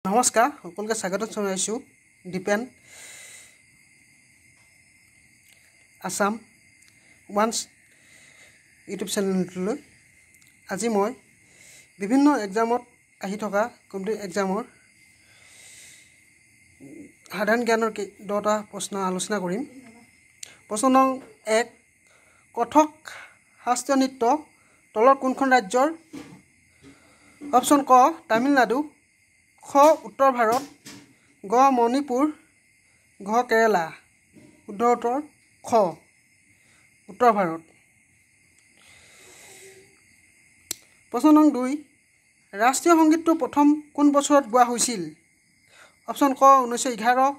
নমস্কাৰ সকলোকে স্বাগত জনাইছোঁ ডিপেন আসাম ওৱান্স ইউটিউব চেনেলটোলৈ। আজি মই বিভিন্ন এক্সামত আহি থকা কম্পিটিটিভ এক্সামৰ সাধাৰণ জ্ঞানৰ 10টা প্ৰশ্ন আলোচনা কৰিম। প্ৰশ্ন নং 1, কথক শাস্ত্ৰীয় নৃত্য তলৰ কোনখন ৰাজ্যৰ? অপশ্যন ক তামিলনাডু, খ উত্তৰ ভাৰত, গ মণিপুৰ, ঘ কেৰালা। শুদ্ধ উত্তৰ খ উত্তৰ ভাৰত। প্ৰশ্ন নং 2, ৰাষ্ট্ৰীয় সংগীতটো প্ৰথম কোন বছৰত গোৱা হৈছিল? অপশ্যন ক 1911,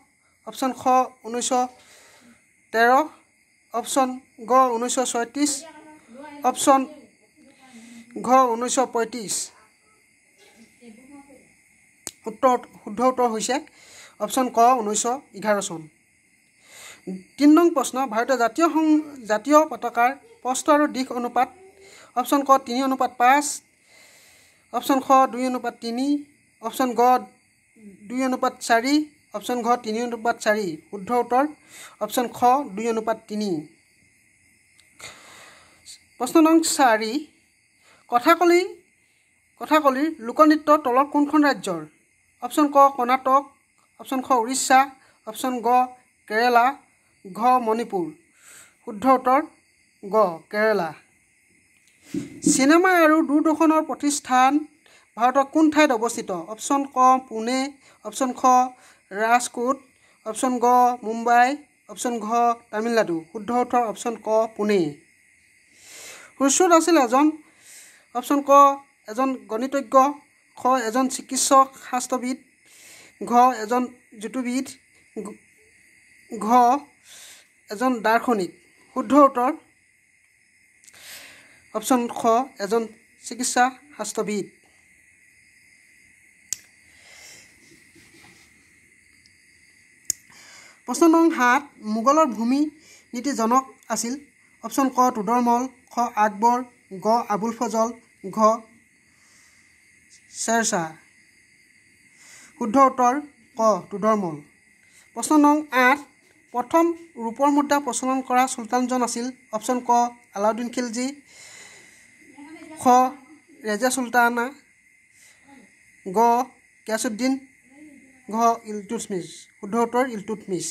অপশ্যন খ 1913, অপশ্যন গ 1936, অপশ্যন ঘ 1935। শুদ্ধ উত্তৰ হৈছে অপশ্যন ক 1911 চন। 3 নং প্ৰশ্ন, ভাৰতীয় জাতীয় পতাকাৰ প্ৰস্থ আৰু দিশ অনুপাত? অপশ্যন ক 3:5, অপশ্যন খ 2:3, অপশ্যন গ 2:4, অপশ্যন ঘ 3:4। শুদ্ধ উত্তৰ অপশ্যন খ 2:3। প্ৰশ্ন নং 4, কথাকলিৰ লোকনৃত্য তলৰ কোনখন ৰাজ্যৰ? অপশ্যন ক কৰ্ণাটক, অপশ্যন খ উৰিষ্যা, অপশ্যন গ কেৰালা, ঘ মণিপুৰ। শুদ্ধ উত্তৰ গ কেৰালা। চিনেমা আৰু দূৰদৰ্শনৰ প্ৰতিষ্ঠান ভাৰতৰ কোন ঠাইত অৱস্থিত? অপশ্যন ক পুনে, অপশ্যন খ ৰাজকোট, অপশ্যন গ মুম্বাই, অপশ্যন ঘ তামিলনাডু। শুদ্ধ উত্তৰ অপশ্যন ক পুনে। হুচুট আছিল অপশ্যন ক এজন গণিতজ্ঞ, খ এজন চিকিৎসক শাস্ত্ৰবিদ, ঘ এজন জ্যোতিৰ্বিদ, ঘ এজন দাৰ্শনিক। শুদ্ধ উত্তৰ অপশ্যন খ এজন চিকিৎসা শাস্ত্ৰবিদ। প্ৰশ্ন নং 7, মোগলৰ ভূমি নীতি জনক আছিল? অপশ্যন ক তোডৰমল, খ আকবৰ, গ আবুল ফজল, ঘ শ্বেৰশ্বাহ। শুদ্ধ উত্তৰ ক তোডৰমল। প্ৰশ্ন নং 8, প্ৰথম ৰূপৰ মুদ্ৰা প্ৰচলন কৰা চুলতানজন আছিল? অপশ্যন ক আলাউদ্দিন খিলজী, খ ৰেজিয়া চুলতানা, গ গিয়াছুদ্দিন, ঘ ইলতুৎমিছ। শুদ্ধ উত্তৰ ইলতুৎমিছ।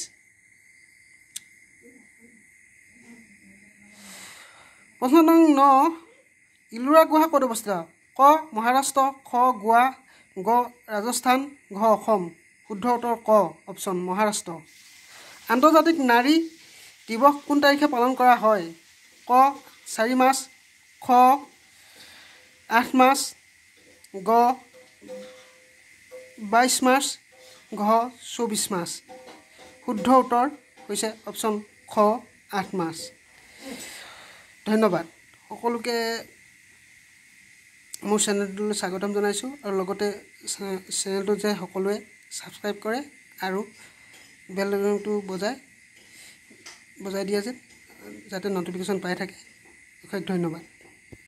প্ৰশ্ন নং 9, ইলোৰা গুহা ক'ত অৱস্থিত? ক মহাৰাষ্ট্ৰ, খ গোৱা, গ ৰাজস্থান, ঘ অসম। শুদ্ধ উত্তৰ ক অপশ্যন মহাৰাষ্ট্ৰ। আন্তৰ্জাতিক নাৰী দিৱস কোন তাৰিখে পালন কৰা হয়? ক 4 মাৰ্চ, খ 8 মাৰ্চ, গ 22 মাৰ্চ, ঘ 24 মাৰ্চ। শুদ্ধ উত্তৰ হৈছে অপশ্যন খ 8 মাৰ্চ। ধন্যবাদ। সকলোকে মোৰ চেনেলটোলৈ স্বাগতম জনাইছোঁ আৰু লগতে চেনেলটো যে সকলোৱে ছাবস্ক্ৰাইব কৰে আৰু বেল আইকনটো বজাই দিয়ে যাতে ন'টিফিকেশ্যন পাই থাকে। অশেষ ধন্যবাদ।